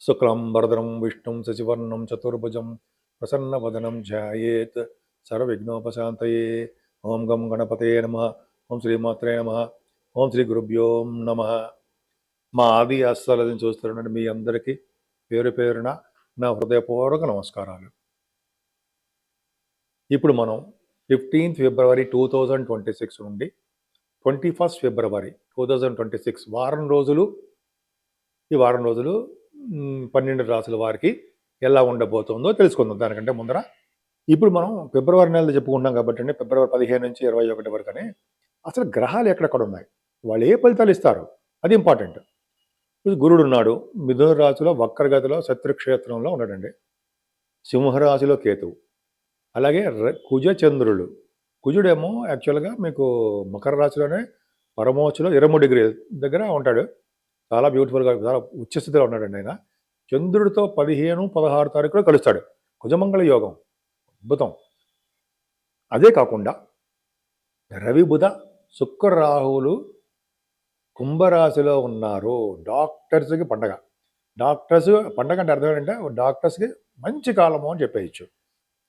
శుక్లాంబరధరం విష్ణుం శశివర్ణం చతుర్భుజం ప్రసన్నవదనం ధ్యాయేత్ సర్వవిఘ్నోపశాంతయే. ఓం గం గణపతే నమ. ఓం శ్రీమాత్రే నమ. ఓం శ్రీ గురుభ్యో నమ. మా ఆది ఆస్థాలని చూస్తున్నట్టు మీ అందరికీ పేరు పేరున నా హృదయపూర్వక నమస్కారాలు. ఇప్పుడు మనం 15th ఫిబ్రవరి 2026 నుండి 21st ఫిబ్రవరి 2026 వారం రోజులు, ఈ వారం రోజులు 12 రాసుల వారికి ఎలా ఉండబోతుందో తెలుసుకుందాం. దానికంటే ముందర ఇప్పుడు మనం ఫిబ్రవరి నెలలో చెప్పుకుంటున్నాం కాబట్టి అండి, ఫిబ్రవరి 15 నుంచి 21 వరకు అని అసలు గ్రహాలు ఎక్కడెక్కడ ఉన్నాయి, వాళ్ళు ఏ ఫలితాలు ఇస్తారు, అది ఇంపార్టెంట్. గురుడు ఉన్నాడు మిథున రాశిలో వక్రగతిలో శత్రుక్షేత్రంలో ఉన్నాడండి. సింహరాశిలో కేతువు, అలాగే కుజ చంద్రులు. కుజుడేమో యాక్చువల్గా మీకు మకర రాశిలోనే పరమోచ్చులో 23 డిగ్రీల దగ్గర ఉంటాడు. చాలా బ్యూటిఫుల్గా చాలా ఉచ్చస్థితిలో ఉన్నాడండి ఆయన. చంద్రుడితో 15, 16 తారీఖులో కలుస్తాడు. కుజమంగళ యోగం అద్భుతం. అదే కాకుండా రవి బుధ శుక్ర రాహువులు కుంభరాశిలో ఉన్నారు. డాక్టర్స్కి పండగ. డాక్టర్స్ పండగ అంటే అర్థం ఏంటంటే డాక్టర్స్కి మంచి కాలము అని చెప్పేయచ్చు.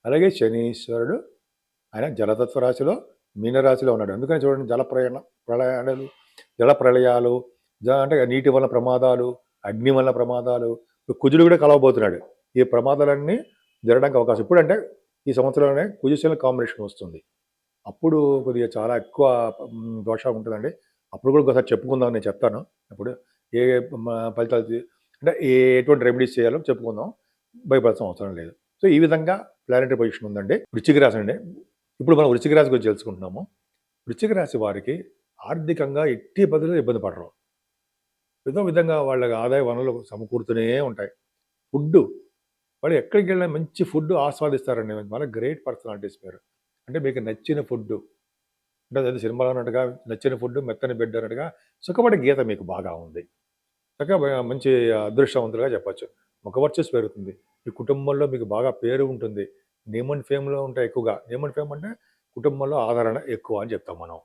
అలాగే శనీశ్వరుడు ఆయన జలతత్వ రాశిలో మీనరాశిలో ఉన్నాడు. అందుకని చూడండి, జల ప్రళయాలు అంటే నీటి వల్ల ప్రమాదాలు, అగ్ని వల్ల ప్రమాదాలు, కుజుడు కూడా కలవబోతున్నాడు. ఈ ప్రమాదాలన్నీ జరగడానికి అవకాశం ఇప్పుడు అంటే ఈ సంవత్సరంలోనే కుజశల కాంబినేషన్ వస్తుంది. అప్పుడు కొద్దిగా చాలా ఎక్కువ దోషం ఉంటుందండి. అప్పుడు కూడా ఒకసారి చెప్పుకుందాం, నేను చెప్తాను. అప్పుడు ఏ ఫలితాలు అంటే ఎటువంటి రెమెడీస్ చేయాలో చెప్పుకుందాం, భయపడాల్సిన అవసరం లేదు. సో ఈ విధంగా ప్లానెటరీ పొజిషన్ ఉందండి. వృశ్చిక రాశి అండి. ఇప్పుడు మనం వృశ్చిక రాశి గురించి తెలుసుకుంటున్నాము. వృశ్చిక రాశి వారికి ఆర్థికంగా ఎట్టి పద్ధతిలో ఇబ్బంది పడరు. ఏదో విధంగా వాళ్ళ ఆదాయ వనరులు సమకూరుతూనే ఉంటాయి. ఫుడ్, వాళ్ళు ఎక్కడికి వెళ్ళినా మంచి ఫుడ్ ఆస్వాదిస్తారండి. వాళ్ళ గ్రేట్ పర్సనాలిటీస్ పేరు. అంటే మీకు నచ్చిన ఫుడ్ అంటే అది సినిమాలో అన్నట్టుగా నచ్చిన ఫుడ్ మెత్తని బెడ్ అన్నట్టుగా సుఖపడే గీత మీకు బాగా ఉంది. చక్కగా మంచి అదృష్టవంతులుగా చెప్పచ్చు. ముఖవర్చస్సు పెరుగుతుంది. ఈ కుటుంబంలో మీకు బాగా పేరు ఉంటుంది. నేమ్ అండ్ ఫేమ్లో ఉంటాయి ఎక్కువగా. నేమ్ అండ్ ఫేమ్ అంటే కుటుంబంలో ఆదరణ ఎక్కువ అని చెప్తాం మనం.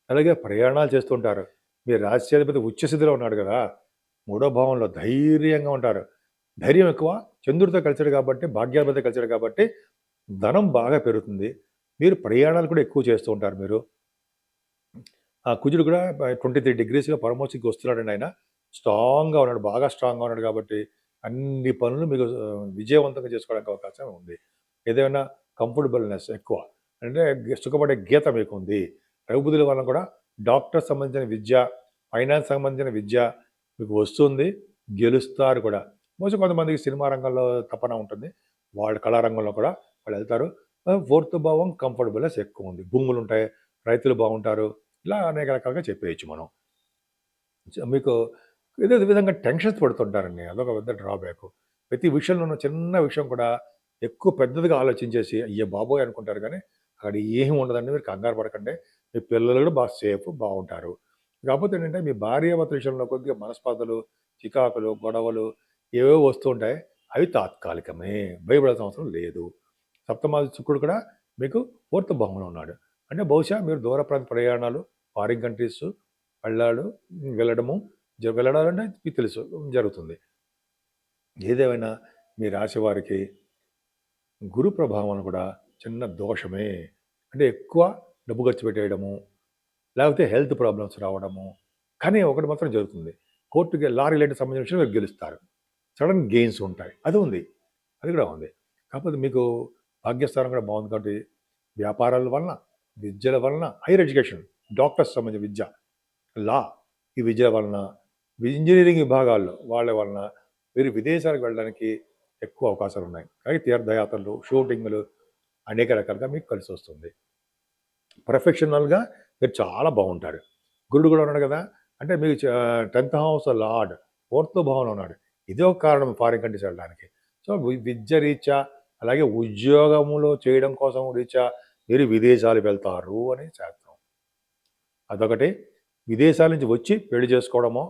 అలాగే ప్రయాణాలు చేస్తుంటారు. మీ రాశ్యాధిపతి ఉచ్చస్థితిలో ఉన్నాడు కదా, 3వ భావంలో ధైర్యంగా ఉంటారు. ధైర్యం ఎక్కువ. చంద్రుడితో కలిసాడు కాబట్టి, భాగ్యాధిపతి కలిసాడు కాబట్టి ధనం బాగా పెరుగుతుంది. మీరు ప్రయాణాలు కూడా ఎక్కువ చేస్తూ ఉంటారు. మీరు ఆ కుజుడు కూడా 23 డిగ్రీస్గా పరమోచికి వస్తున్నాడండి. ఆయన స్ట్రాంగ్గా ఉన్నాడు, బాగా స్ట్రాంగ్గా ఉన్నాడు కాబట్టి అన్ని పనులు మీకు విజయవంతంగా చేసుకోవడానికి అవకాశం ఉంది. ఏదైనా కంఫర్టబుల్నెస్ ఎక్కువ అంటే సుఖపడే గీత మీకు ఉంది. రఘుబుధుల వలన కూడా డాక్టర్ సంబంధించిన విద్య, ఫైనాన్స్ సంబంధించిన విద్య మీకు వస్తుంది, గెలుస్తారు కూడా. మోసం కొంతమందికి సినిమా రంగంలో తపన ఉంటుంది, వాళ్ళ కళారంగంలో కూడా వాళ్ళు వెళ్తారు. 4th భావం కంఫర్టబుల్నెస్ ఎక్కువ ఉంది. భూములు ఉంటాయి, రైతులు బాగుంటారు, ఇలా అనేక రకాలుగా చెప్పేయచ్చు మనం. మీకు ఏదో విధంగా టెన్షన్స్ పడుతుంటారండి, అదొక పెద్ద డ్రాబ్యాక్. ప్రతి విషయంలో ఉన్న చిన్న విషయం కూడా ఎక్కువ పెద్దదిగా ఆలోచించేసి అయ్యే బాబోయ్ అనుకుంటారు, కానీ అక్కడ ఏమి ఉండదండి. మీరు కంగారు పడకండి. మీ పిల్లలు కూడా బాగా సేఫ్ బాగుంటారు. కాకపోతే ఏంటంటే మీ భార్యాభర్తల విషయంలో కొద్దిగా మనస్పర్ధలు, చికాకులు, గొడవలు ఏవేవో వస్తూ ఉంటాయి. అవి తాత్కాలికమే, భయపడాల్సిన అవసరం లేదు. సప్తమాది శుక్రుడు కూడా మీకు 4th భావంలో ఉన్నాడు. అంటే బహుశా మీరు దూర ప్రాంత ప్రయాణాలు, ఫారిన్ కంట్రీస్ వెళ్ళడాలంటే మీకు తెలుసు జరుగుతుంది. ఏదేమైనా మీ రాశి వారికి గురు ప్రభావం కూడా చిన్న దోషమే. అంటే ఎక్కువ డబ్బు ఖర్చు పెట్టేయడము, లేకపోతే హెల్త్ ప్రాబ్లమ్స్ రావడము. కానీ ఒకటి మాత్రం జరుగుతుంది, కోర్టుకి లారీ రిలేటెడ్ సంబంధించిన విషయం మీరు గెలుస్తారు. సడన్ గెయిన్స్ ఉంటాయి, అది ఉంది, అది కూడా ఉంది. కాకపోతే మీకు భాగ్యస్థానం కూడా బాగుంది కాబట్టి వ్యాపారాల వలన, విద్యల వలన, హైయర్ ఎడ్యుకేషన్, డాక్టర్స్ సంబంధించిన విద్య, లా, ఈ విద్య వలన, ఇంజనీరింగ్ విభాగాల్లో వాళ్ళ వలన మీరు విదేశాలకు వెళ్ళడానికి ఎక్కువ అవకాశాలు ఉన్నాయి. కానీ తీర్థయాత్రలు, షూటింగ్లు అనేక రకాలుగా మీకు కలిసి వస్తుంది. ప్రొఫెషనల్గా మీరు చాలా బాగుంటారు. గురుడు కూడా ఉన్నాడు కదా, అంటే మీకు 10th హౌస్ లార్డ్ 4th భావంలో ఉన్నాడు. ఇదే ఒక కారణం ఫారిన్ కంట్రీస్ వెళ్ళడానికి. సో విద్య రీత్యా, అలాగే ఉద్యోగములో చేయడం కోసం రీత్యా మీరు విదేశాలు వెళ్తారు అని శాస్త్రం. అదొకటి. విదేశాల నుంచి వచ్చి పెళ్లి చేసుకోవడమో,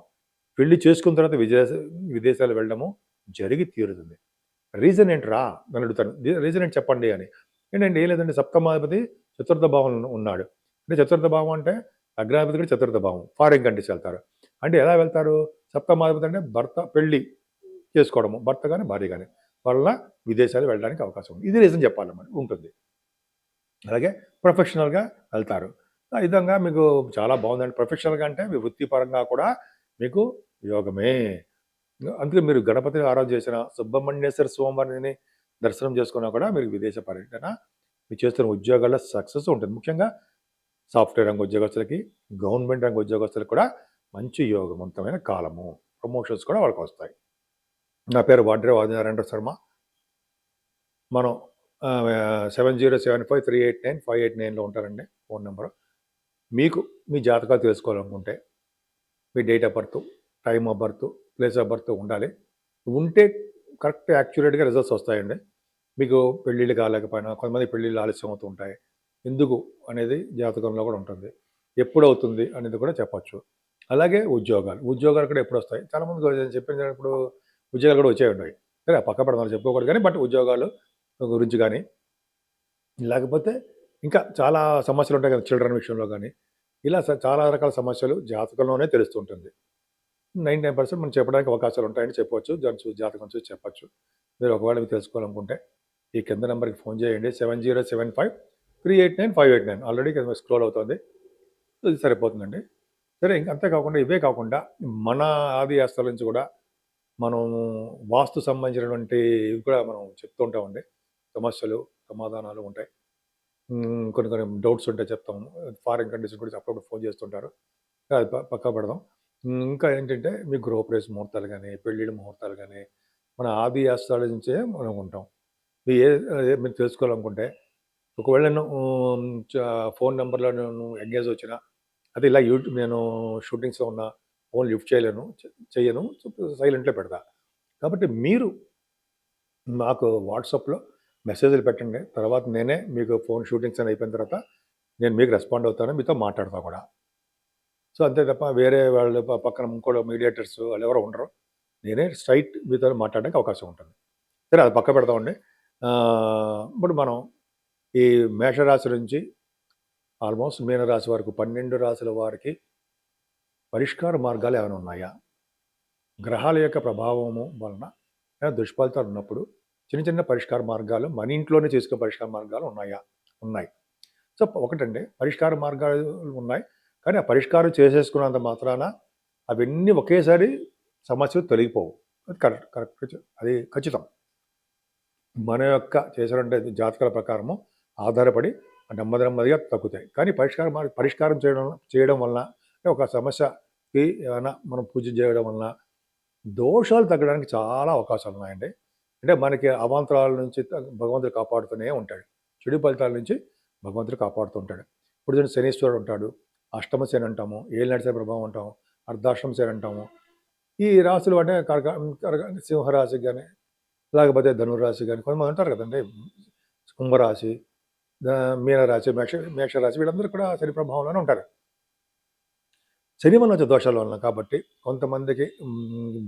పెళ్లి చేసుకున్న తర్వాత విదేశాలు వెళ్ళడము జరిగి తీరుతుంది. రీజన్ ఏంట్రా నన్ను అడుగుతాను, రీజన్ ఏంటి చెప్పండి అని. ఏంటంటే ఏం లేదంటే సప్తమాధిపతి 4th భావంలో ఉన్నాడు. అంటే 4th భావం అంటే లగ్నాధిపతి కూడా 4th భావం. ఫారిన్ కంట్రీస్ వెళ్తారు. అంటే ఎలా వెళ్తారు? సప్తమాధిపతి అంటే భర్త పెళ్ళి చేసుకోవడము, భర్త కానీ భార్య కానీ వల్ల విదేశాలు వెళ్ళడానికి అవకాశం ఉంది. ఇది రీజన్ చెప్పాలి ఉంటుంది. అలాగే ప్రొఫెషనల్గా వెళ్తారు. ఆ విధంగా మీకు చాలా బాగుందండి. ప్రొఫెషనల్గా అంటే మీ వృత్తిపరంగా కూడా మీకు యోగమే. అందుకే మీరు గణపతి ఆరాధన చేసిన సుబ్రహ్మణ్యేశ్వర స్వామివారిని దర్శనం చేసుకున్నా కూడా మీరు విదేశ పర్యటన మీరు చేస్తున్న ఉద్యోగాల్లో సక్సెస్ ఉంటుంది. ముఖ్యంగా సాఫ్ట్వేర్ రంగ ఉద్యోగస్తులకి, గవర్నమెంట్ రంగ ఉద్యోగస్తులకు కూడా మంచి యోగవంతమైన కాలము. ప్రమోషన్స్ కూడా వాళ్ళకి వస్తాయి. నా పేరు వాడ్రే ఆదినారాయణ శర్మ. మనం 7075389589లో ఉంటారండి ఫోన్ నెంబరు. మీకు మీ జాతకాలు తెలుసుకోవాలనుకుంటే మీ date of birth, time of birth, place of birth ఉండాలి. ఉంటే కరెక్ట్ యాక్యురేట్గా రిజల్ట్స్ వస్తాయండి. మీకు పెళ్ళిళ్ళు కాలేకపోయినా కొంతమంది పెళ్ళిళ్ళు ఆలస్యం అవుతూ ఉంటాయి. ఎందుకు అనేది జాతకంలో కూడా ఉంటుంది. ఎప్పుడు అవుతుంది అనేది కూడా చెప్పచ్చు. అలాగే ఉద్యోగాలు కూడా ఎప్పుడు వస్తాయి. చాలామంది చెప్పినప్పుడు ఉద్యోగాలు కూడా వచ్చే ఉంటాయి. సరే పక్క పెడదాం చెప్పుకోకూడదు కానీ బట్ ఉద్యోగాలు గురించి కానీ లేకపోతే ఇంకా చాలా సమస్యలు ఉంటాయి కదా చిల్డ్రన్ విషయంలో కానీ ఇలా చాలా రకాల సమస్యలు జాతకంలోనే తెలుస్తుంటుంది. 99% మనం చెప్పడానికి అవకాశాలు ఉంటాయని చెప్పవచ్చు. జాతకం చూసి చెప్పచ్చు. మీరు ఒకవేళ మీరు తెలుసుకోవాలనుకుంటే ఈ కింద నెంబర్కి ఫోన్ చేయండి. 7075389589 ఆల్రెడీ స్క్రోల్ అవుతుంది. ఇది సరిపోతుందండి. సరే అంతేకాకుండా ఇవే కాకుండా మన ఆది ఆస్తుల నుంచి కూడా మనం వాస్తు సంబంధించినటువంటి ఇవి కూడా మనం చెప్తూ ఉంటామండి. సమస్యలు, సమాధానాలు ఉంటాయి. కొన్ని కొన్ని డౌట్స్ ఉంటే చెప్తాము. ఫారిన్ కంట్రీస్ కూడా అప్పుడప్పుడు ఫోన్ చేస్తుంటారు. అది పక్కా పెడదాం. ఇంకా ఏంటంటే మీ గృహప్రవేశ ముహూర్తాలు కానీ, పెళ్ళిళ్ళ ముహూర్తాలు కానీ మన ఆది ఆస్థానాల నుంచే మనం ఉంటాం. మీరు తెలుసుకోవాలనుకుంటే ఒకవేళ నేను ఫోన్ నెంబర్లో నేను ఎంగేజ్ వచ్చినా అది ఇలా నేను షూటింగ్స్లో ఉన్న ఫోన్ లిఫ్ట్ చేయను సైలెంట్లో పెడతా. కాబట్టి మీరు మాకు వాట్సాప్లో మెసేజ్లు పెట్టండి. తర్వాత నేనే మీకు ఫోన్ షూటింగ్స్ అని అయిపోయిన తర్వాత నేను మీకు రెస్పాండ్ అవుతాను, మీతో మాట్లాడతా కూడా. సో అంతే తప్ప వేరే వాళ్ళు పక్కన ఇంకోటి మీడియేటర్స్ వాళ్ళు ఎవరో ఉండరు. నేనే స్ట్రైట్ మీతో మాట్లాడడానికి అవకాశం ఉంటుంది. సరే అది పక్క పెడతామండి. ఇప్పుడు మనం ఈ మేషరాశి నుంచి ఆల్మోస్ట్ మీనరాశి వరకు 12 రాశుల వారికి పరిష్కార మార్గాలు ఏమైనా ఉన్నాయా? గ్రహాల యొక్క ప్రభావము వలన దుష్ఫలితాలు ఉన్నప్పుడు చిన్న చిన్న పరిష్కార మార్గాలు మన ఇంట్లోనే చేసుకునే పరిష్కార మార్గాలు ఉన్నాయా? ఉన్నాయి. సో ఒకటండి పరిష్కార మార్గాలు ఉన్నాయి. కానీ ఆ పరిష్కారం చేసేసుకున్నంత మాత్రాన అవన్నీ ఒకేసారి సమస్యలు తొలగిపోవు. అది కరెక్ట్ అది ఖచ్చితం. మన యొక్క చేసినటువంటి జాతకాల ప్రకారము ఆధారపడి నెమ్మదిగా తగ్గుతాయి. కానీ పరిష్కారం చేయడం వలన ఒక సమస్యకి ఏమైనా మనం పూజ చేయడం వలన దోషాలు తగ్గడానికి చాలా అవకాశాలు ఉన్నాయండి. అంటే మనకి అవాంతరాల నుంచి భగవంతుడు కాపాడుతూనే ఉంటాడు. చెడు ఫలితాల నుంచి భగవంతుడు కాపాడుతూ ఉంటాడు. ఇప్పుడు శనీశ్వరుడు ఉంటాడు, అష్టమ శని అంటాము, ఏలినాటి శని ప్రభావం అంటాము, అర్ధాష్టమ శని అంటాము. ఈ రాశులు అంటే సింహరాశికి కానీ లేకపోతే ధనురాశి కానీ కొంతమంది అంటారు కదండి, కుంభరాశి, మీనరాశి, మేషరాశి వీళ్ళందరూ కూడా శని ప్రభావంలోనే ఉంటారు. శని వల్ల వచ్చే దోషాల వలన కాబట్టి కొంతమందికి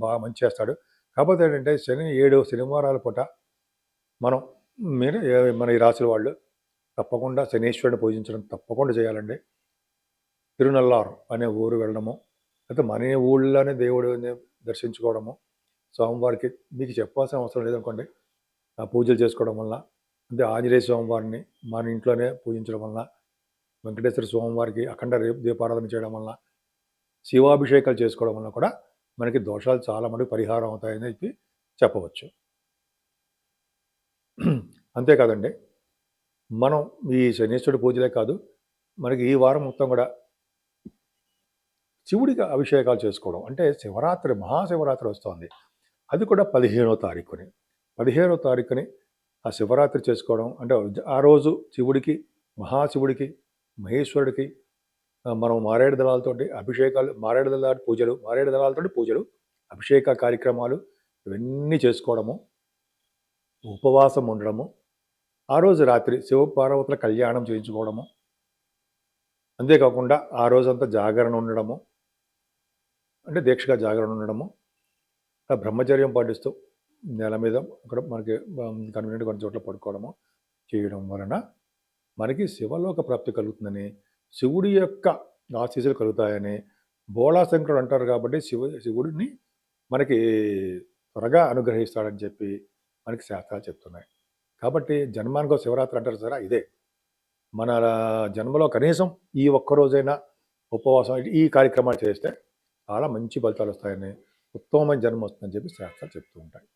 బాగా మంచి చేస్తాడు. కాకపోతే ఏంటంటే శని 7 శనివారాల పూట మనం మన ఈ రాశుల వాళ్ళు తప్పకుండా శనీశ్వరుని పూజించడం తప్పకుండా చేయాలండి. తిరునల్లారు అనే ఊరు వెళ్ళడము, అయితే మన ఊళ్ళోనే దేవుడిని దర్శించుకోవడము, స్వామివారికి మీకు చెప్పాల్సిన అవసరం లేదనుకోండి. ఆ పూజలు చేసుకోవడం వల్ల, అంటే ఆంజనేయ స్వామివారిని మన ఇంట్లోనే పూజించడం వల్ల, వెంకటేశ్వర స్వామివారికి అఖండ దీపారాధన చేయడం వల్ల, శివాభిషేకాలు చేసుకోవడం వల్ల కూడా మనకి దోషాలు చాలా మటుకు పరిహారం అవుతాయని చెప్పి చెప్పవచ్చు. అంతేకాదండి, మనం ఈ శనీశ్వరుడి పూజలే కాదు, మనకి ఈ వారం మొత్తం కూడా శివుడికి అభిషేకాలు చేసుకోవడం, అంటే శివరాత్రి మహాశివరాత్రి వస్తుంది. అది కూడా 15వ తారీఖుని 15వ తారీఖుని ఆ శివరాత్రి చేసుకోవడం, అంటే ఆ రోజు శివుడికి, మహాశివుడికి, మహేశ్వరుడికి మనం మారేడు దళాలతోటి అభిషేకాలు, మారేడు దళాలతోటి పూజలు, అభిషేక కార్యక్రమాలు ఇవన్నీ చేసుకోవడము, ఉపవాసం ఉండడము, ఆ రోజు రాత్రి శివపార్వతుల కళ్యాణం చేయించుకోవడము, అంతేకాకుండా ఆ రోజంతా జాగరణ ఉండడము, అంటే దీక్షగా జాగరణ ఉండడము, బ్రహ్మచర్యం పాటిస్తూ నేల మీద అక్కడ మనకి కన్వీనియంట్ కొన్ని చోట్ల పడుకోవడము చేయడం వలన మనకి శివలోక ప్రాప్తి కలుగుతుందని, శివుడి యొక్క ఆశీస్సులు కలుగుతాయని బోళాశంకరుడు అంటారు. కాబట్టి శివుడిని మనకి త్వరగా అనుగ్రహిస్తాడని చెప్పి మనకి శాస్త్రాలు చెప్తున్నాయి. కాబట్టి జన్మానికో శివరాత్రి అంటారు చూసారా, ఇదే. మన జన్మలో కనీసం ఈ ఒక్క రోజైనా ఉపవాసం ఈ కార్యక్రమాలు చేస్తే చాలా మంచి ఫలితాలు వస్తాయని, ఉత్తమమైన జన్మ వస్తుందని చెప్పి శాస్త్రాలు చెప్తూ ఉంటాయి.